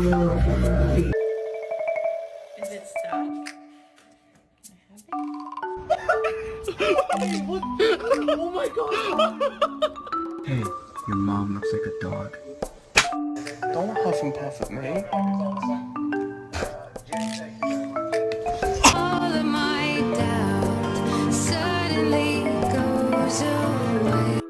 Is it stuck? Hey, what? Oh my god! Hey, your mom looks like a dog. Don't huff and puff at me. All of my doubt suddenly goes away.